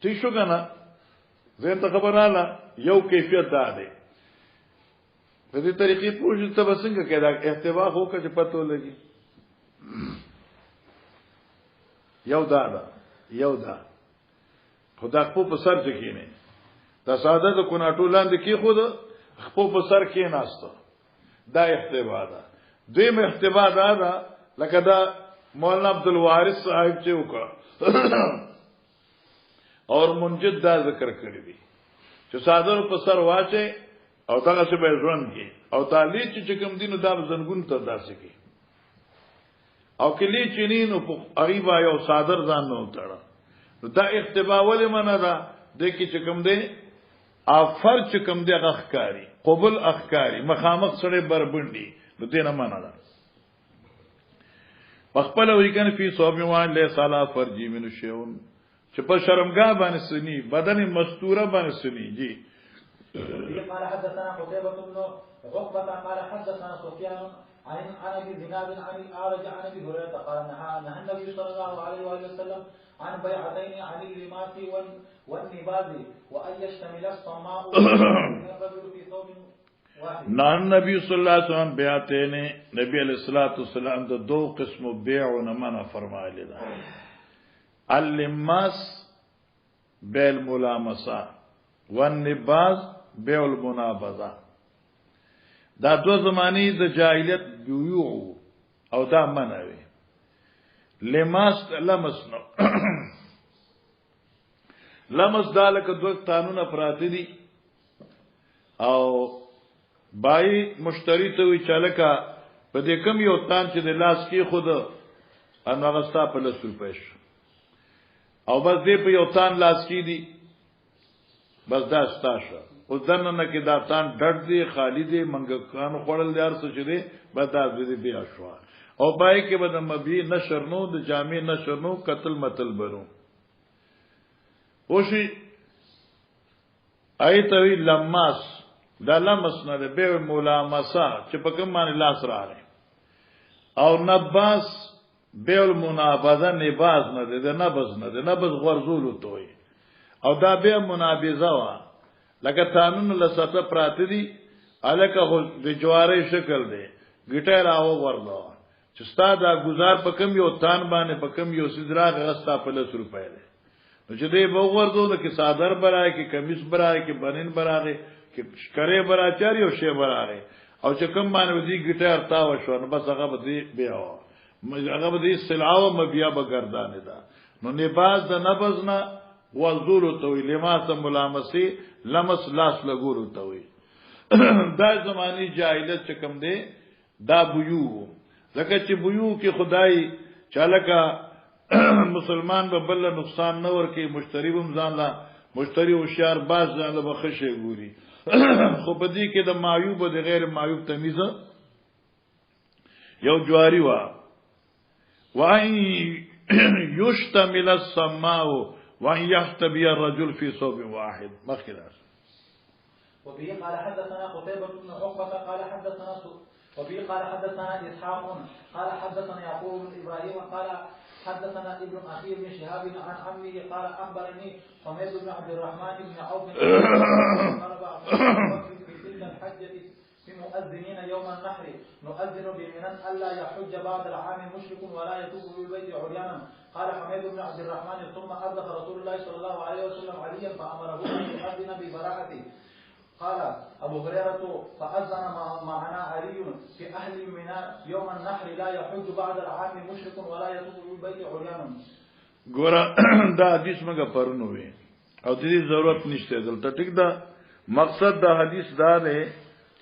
ٹھیک شو کنه زين ته خبر رااله یو کیفیت دا دی په دې طریقې پوښتنه ته څنګه کېدا احتوا هو که پته لګي یو دا خدا خپل په سر کې نه دا ساده د کوناټو لاندې کې خود خپل په سر کې ناشته دا احتوا ده دویم احتوا دا لکه دا مولانا عبدالوارث صاحب چې وکړه اور منجد دا ذکر کړی دی چې صادر په سر واچي او دغه څه به ژوند کې او تعالی چې کوم دینو دا زنګون ته داسې کې او کلی چینینو په غیبا یو صادر ځان نه وتاړه دا اختبا ولې منه دا د کی چې کوم دی افر چې کوم دی غخکاری قبول اخکاری مخامخ سره بربندي نو دې نه منه دا خپل وریکن فی صوب وان له صلا فرجی من شیون چې په شرمګاه باندې سني بدن مستوره باندې سني جی قال حدثنا قتيبة بن عقبة قال حدثنا سفيان عن ابي زناد عن الاعرج عن ابي هريرة قال نهى النبي صلى الله عليه وسلم عن بيعتين عن الرماس والنباذ وان يشتمل الصماء والرجل في ثوب واحد. نان نبی صلی اللہ علیہ وسلم بیعتین نبی علیہ الصلوۃ والسلام د دو قسم بیع و منع فرمایلی دا اللماس بیع الملامسه والنباذ بیع المنابذه دا دو زمانی د جاہلیت بیوع او دا منع وی لماس لمس نو لمس دالک دو قانون پراتی دی او بای مشتری ته وی چالکا په دې کم یو تان چې د لاس کې خود ان هغه په لس روپیش او بس دې په یو تان لاس کې دی بس دا ستاشه او ځننه کې دا تان ډډ دی خالی دی منګکان خړل دار څه چي دی بس دا دې بیا شو او پای کې بدم مبي نشر نو د جامع نشر نو قتل متل برو اوشي ایتوی لماس دا لمس نه دی به ملامسه چې په کوم باندې لاس راغی او نباس به المنابذه نباز نه دی نبز نه دی نبز غرزول توي او دا به منابذه وا لکه قانون لسته پراته دي الکه د جواره شکل دی ګټه راو ورلو چې ستا دا گزار په کم یو تان باندې په کم یو سدرا غستا په 100 روپے دی نو چې دی به ورځو د کی صادر برای کی کمیس برای کی بنین برای کی شکره برای چاري او شی برای او چې کم باندې دی ګټه تا و شو نو بس هغه به دی بیا هغه به دی سلعه مبیا بګردان دا نو نباز د نبزنا وزور توي لماس ملامسي لمس لاس لګور توي دا زماني جاهلیت چې کم دی دا بيو لکه چې بيو کې خدای چالکا مسلمان به بل نقصان نه ورکي مشتری هم ځان لا مشتری هوشیار باز ځان له بخښه ګوري خو په دې کې د معیوب او د غیر معیوب تمیز یو جواری وا وای یشتمل السماء وان يحتبي الرجل في صوب واحد مخلاص. وبه قال حدثنا قتيبة بن عقبة قال حدثنا وبه قال حدثنا إسحاق قال حدثنا يعقوب بن إبراهيم قال حدثنا ابن أخي بن شهاب عن عمه قال أخبرني حميد بن عبد الرحمن بن عوف قال بعض في تلك الحجة في مؤذنين يوم النحر نؤذن بمنن ألا يحج بعد العام مشرك ولا يطوف بالبيت عريانا. قال حميد بن عبد الرحمن ثم أردف رسول الله صلى الله عليه وسلم عليا فأمره أن يؤذن ببراءته. قال أبو هريرة فأذن معنا علي في أهل منى يوم النحر لا يحج بعد العام مشرك ولا يطوف بالبيت عريانا. ګوره دا حدیث مګه پرونو وي او د دې ضرورت نشته دلته ټیک دا مقصد دا حدیث دا دی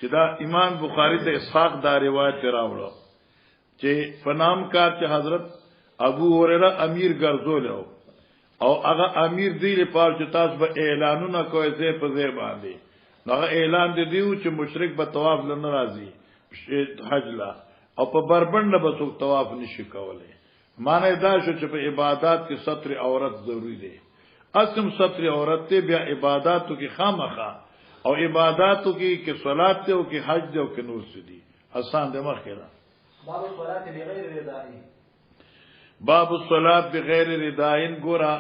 چې دا امام بخاری ته اسحاق دا روایت راوړو چې فنام کار چې حضرت ابو هريره امیر ګرځول او هغه امیر دی لپاره چې تاسو به اعلانونه کوی زه په ځای باندې هغه اعلان دیو چې مشرک به طواف لنه راځي حج لا او په بربند به څوک طواف نشي کولای معنی دا شو چې په عبادت کې ستر عورت ضروری دی اسم ستر عورت ته بیا عبادتو کې خامخا او عبادتو کې صلات ته او کې حج ته او کې نور سدي آسان دی مخیره باب الصلاه بغیر رداء باب الصلاه بغیر رداء ګورا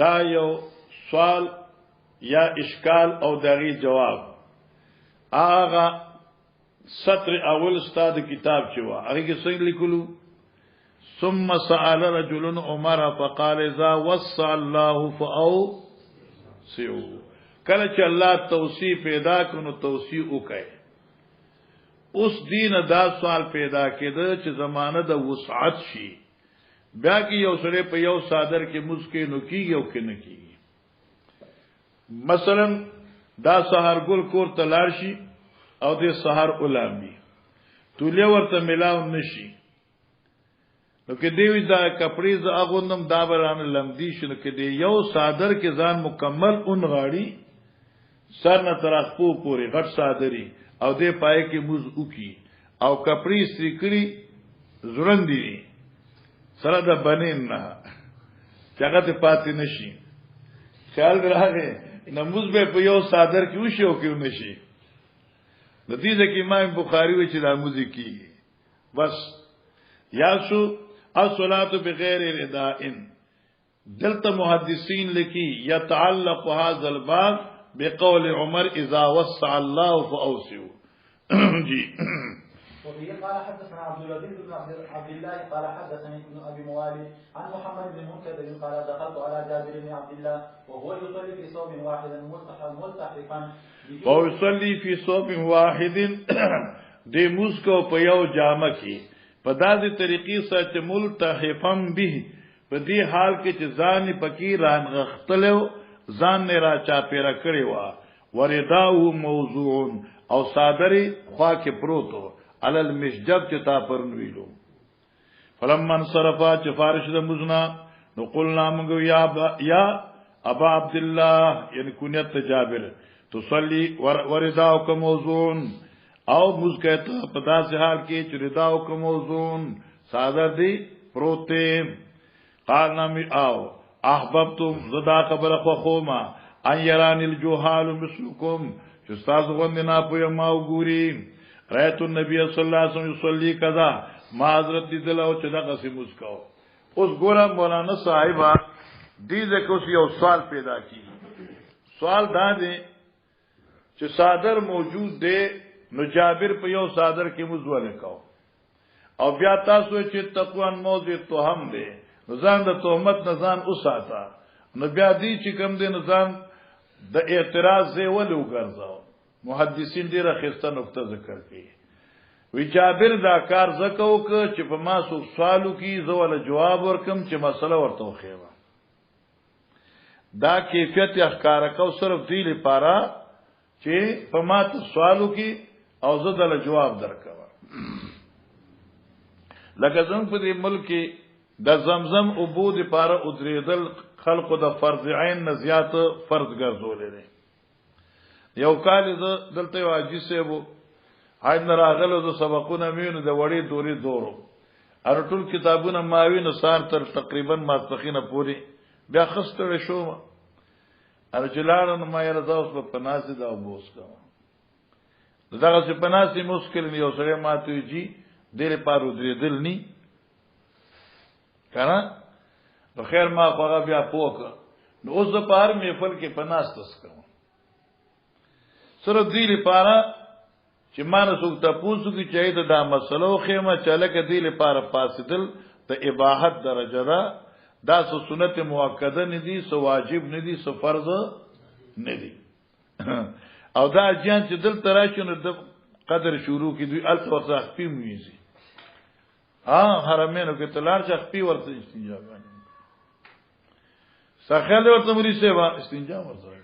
دا یو سوال یا اشکال او دغی جواب آغا سطر اول استاد کتاب چوا هغه کې څنګه لیکلو ثم سأل رجل عمر فقال اذا وصى الله فأوصوا کله چې الله توصیف پیدا کړو توصیف وکړي اوس دین دا سوال پیدا کېده چې زمانه د وسعت شي بیا کې یو سره په یو صادر کې مسکه نو کیږي او کې نه کیږي مثلا دا سحر ګل کور تلار شي او د سحر علامي توله ورته ملاو نشي نو کې دیوی دا کپڑے ز اغوندم دا بران لمدی شنو کې دی یو صادر کې ځان مکمل اون غاړي سر نه ترخپو پوري غټ صادري او دې پای کې موز وکي او کپڑے سریکړي زورندي سره د بنین نه څنګه ته پاتې نشي خیال راغی نماز به په یو صادر کې وشو کې نشي د دې ځکه امام بخاری وی چې د موزیک کی بس یا شو الصلاه بغیر رداء دلته محدثین لکی يتعلق هذا الباب بقول عمر اذا وسع الله فاوسعوا جی وفيه قال حدثنا عبد العزيز بن عبد الله قال حدثني ابن ابي موالي عن محمد بن منكدر قال دخلت على جابر بن عبد الله وهو يصلي في صوب واحد ملتحقا وهو يصلي في صوب واحد دې مسکو په یو جامه کې په داسې طریقې سره چې ملتحفم به په دې حال کې چې ځان پکې رانغختلو ځان نه را چا پیرا کړی و ورداو موضوع او صادری خوا کې پروتو علل مشجب چې تا پرنویلو فلما انصرفا چې فارش د مزنا نو قلنا موږ یا ابا عبد الله یعنی کنیت جابر تصلي ورداو موضوع او مزکته په داسې حال کې چې رداو موضوع صادر دی پروته قال نمی او احببتم زدا خبر خوما ان يران الجهال مثلكم چې تاسو غوندې نه پوهه ما وګوري رایت النبي صلی الله علیه وسلم يصلي کذا ما حضرت دل او چې دغه سي مسکاو اوس ګورم مولانا صاحبہ دې ځکه اوس یو سوال پیدا کیږي سوال دا دی چې صادر موجود دی نو جابر په یو صادر کې مزول کاو او بیا تاسو چې تقوان موضوع توهم دی ځان د تهمت نه ځان اوساته نو بیا دې چې کوم دی نه ځان د اعتراض زی ولو ګرځاو محدثین ډیره خسته نقطه ذکر کړي وی جابر دا کار زکو چې په ما سو سوالو کې زول جواب ورکم چې مسله ورته وخیوه دا کیفیت احکار کو صرف دی لپاره چې په ما ته سوالو کې او زدل جواب درکوه لکه څنګه په دې ملک د زمزم عبود لپاره ادریدل خلق د فرض عین نه زیات فرض ګرځولې دي یو کال دلته واجی سیبو هاي نراغلو د سبقونه میونه د وړي دوري دورو ار ټول کتابونه ماوینه سار تر تقریبا ماسپخینه پوری بیا خستړ شو ار جلالن ما یې رضاوس په پناسه دا وبوس کا دغه چې پناسه مشکل نه یو سره ماته جی ډېر پارو درې دل ني کنه نو خیر ما خو بیا پوک نو اوس د پار میفل کې پناست اسکم سره دی لپاره چې مان څوک تاسو کې چاهي دا مسلو خیمه چاله کې دی لپاره فاسدل د اباحت درجه دا سنت مؤکده نه دي سو واجب نه دي سو فرض نه دي او دا جان چې دل تراشنه د قدر شروع کې دوی الف ورځ خپې مويزي حرمینو کې تلار چې خپې ورته استنجا باندې سخل ورته مري سیوا استنجا ورته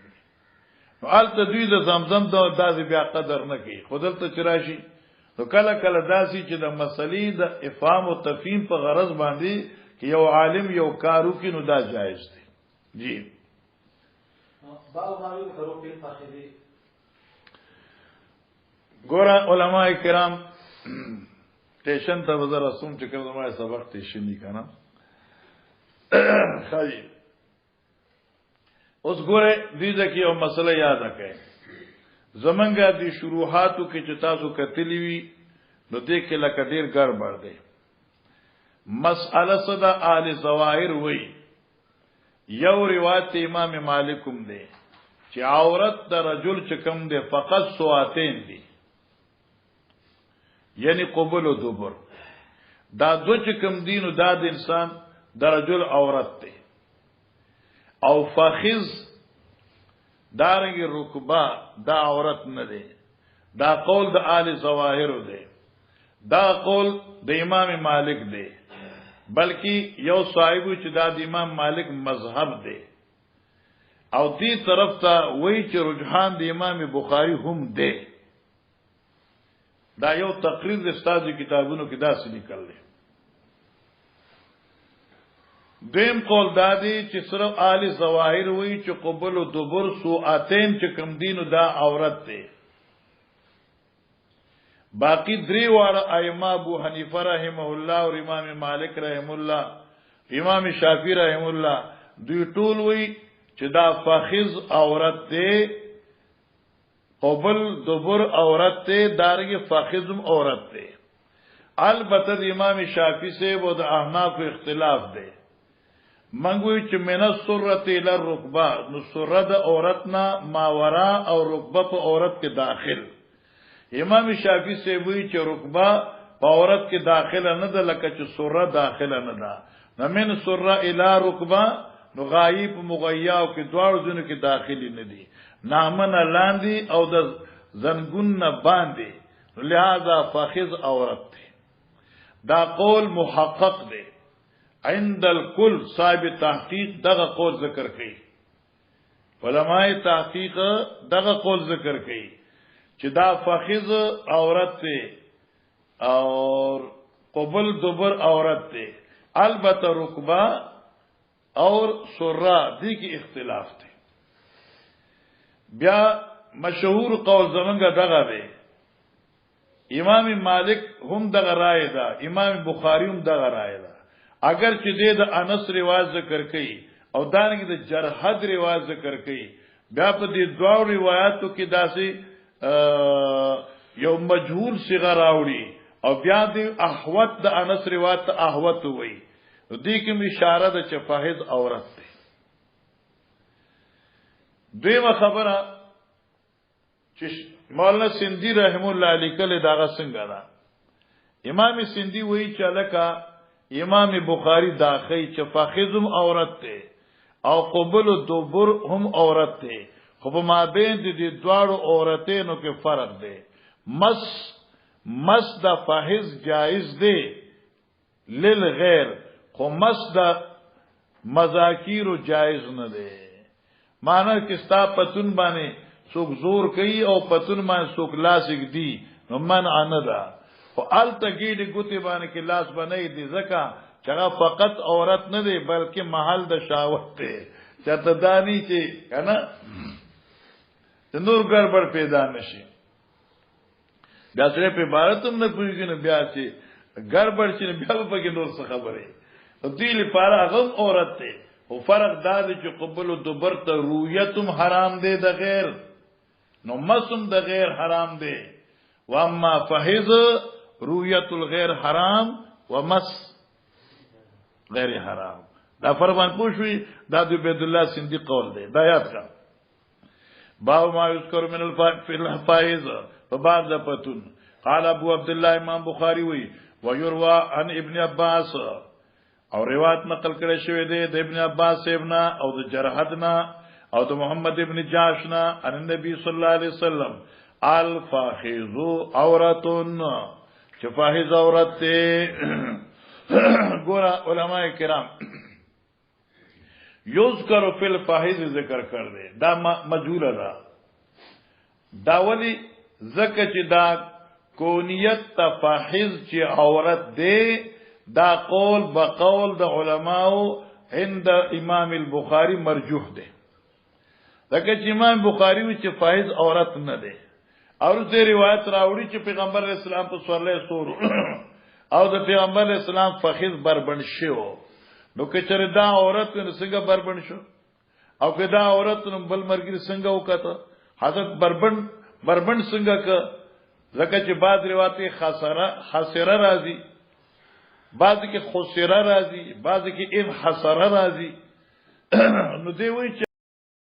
نو الته دوی د زمزم د داسې بیا قدر نه کوي خودلته چرایشي نو کله کله داسې چې د مسلې د افهام او تفهیم په غرض باندې چې یو عالم یو کارو کې نو دا جایز دی جی ګور علماء کرام ټیشن ته وزر اسوم چې کوم ما سبق ټیشن نه کنه خالي اوس ګوره دې ځکه یو مسله یاد کړئ زمونږه د شروحاتو کې چې تاسو کتلی وي نو دې کې لکه ډیر ګړبړ دی مسأله صدا آل ظواهر وای یو روایت امام مالکم دی چې عورت د رجل چې کم دی فقط سواتین دی، یعنی قبل و دبر. دا دو چې کم دینو دا د انسان د رجل عورت دی. او فخذ دارنګ رکبه دا عورت نه دی. دا قول د آل ظواهر دی، دا قول د امام مالک دی، بلکې یو صاحب چې دا د امام مالک مذهب دی. او دې طرف ته وایي چې رجحان د امام بخاری هم دی. دا یو تقریر د استاد کتابونو کې داسې لیکل دی. دویم قول دا دی چې صرف آل ظواهر وایي چې قبل و دبر سوءاتین چې کم دینو دا عورت دی. باقی دری واړه ائمه ابو حنیفه رحمه الله او امام مالک رحمه الله، امام شافعی رحمه الله، دوی ټول وایي چې دا فخذ عورت دی، قبل دبر عورت دی، دارنګ فخذم عورت دی. البته امام شافعی سے و د احناف اختلاف دی. منګوي چې من السرۃ الى الركبه، نو سره د عورتنا ماورا او رکبه په عورت کې داخل. امام شافعی سے وی چې رکبه په عورت کې داخله نه ده، لکه چې سره داخله نه ده. نو من سره الى رکبه نو غایب مغیا او کې دواړو ځینو کې داخلي نه دي، نامن لاندې او د زنګون نه باندې، لہذا فخذ عورت دی. دا قول محقق دی. عند الکل صاحب تحقیق دغه قول ذکر کړي، علماء تحقیق دغه قول ذکر کړي چې دا فخذ عورت دی اور قبل دبر عورت دی. البته رکبه اور سرہ دی کی اختلاف دی. بیا مشهور قول زمونږ دغه دی، امام مالک هم دغه رائے ده، امام بخاری هم دغه رائے ده. اگر چې د انس رواج ذکر کړي او دانګ د جرحد رواج ذکر کړي، بیا په دې دوه روایتو کې داسې یو مجهول صيغه راوړي او بیا د احوت د انس روایت احوت وایي. دې کوم اشاره ده چې فاحز عورت دی. دویمه خبره چې مولانا سندی رحم الله علیه کله داغه څنګه ده. امام سندی وایي چې لکه امام بخاری داخی چې فاحزم عورت دی او قبل و دبر هم عورت دی، خو په مابین دې دواړو عورتینو کې فرق دی. مس د فاحز جائز دی للغیر، خو مس د مذاکیر جائز نه دی. معنی کې ستا پتون باندې څوک زور کوي او پتون باندې څوک لاسک دی نو منع نه ده. خو الته ګیډي ګوتی باندې کې لاس باندې دي ځکه چې هغه فقط عورت نه دی بلکې محل د شاوت دی. چته دانی چې کنه د نور ګربر پیدا نشي. بیا سره په عبارت هم نه پوهیږي نه، بیا چې ګربر چې بیا په کې نور څه خبره. دې لپاره هغه عورت دی. او فرق دا دی چې قبل و دبر ته رؤیتم حرام دی د غیر، نو مسم د غیر حرام دی. واما فحز رؤیت الغیر حرام ومس غیر حرام. دا فرمان پوښوي دا د عبد الله سندي قول دی. دا یاد کا باب ما یذکر من الفائز فبعد پتون. قال ابو عبد الله امام بخاری وی ويروى عن ابن عباس، او روایت نقل کړی شوی دی د ابن عباس ابن او د جرحدنا او د محمد ابن جاشنا ان النبي صلی الله علیه وسلم الفاحز عورتن، چې فاحز عورت ته ګور علماء کرام یذکر فی الفاحز ذکر کړ دے، دا مجهول ده. دا ولی زکه چې دا کونیت تفاحز چې عورت دی، دا قول بقول د علماء عند امام البخاری مرجوح دی. لکه چې امام بخاری وی چې فاحز عورت نه دی، اور دې روایت راوړي چې پیغمبر اسلام په سورلې سور او د پیغمبر اسلام فخذ بربند شو. نو که چېرې دا عورت نو څنګه بربند شو، او که دا عورت نو بل مرګ څنګه وکړه، حضرت بربند څنګه ک. ځکه چې بعض روایت خسره راځي، بعض کې خسره راځي، بعض کې انحسره راځي. نو دی وی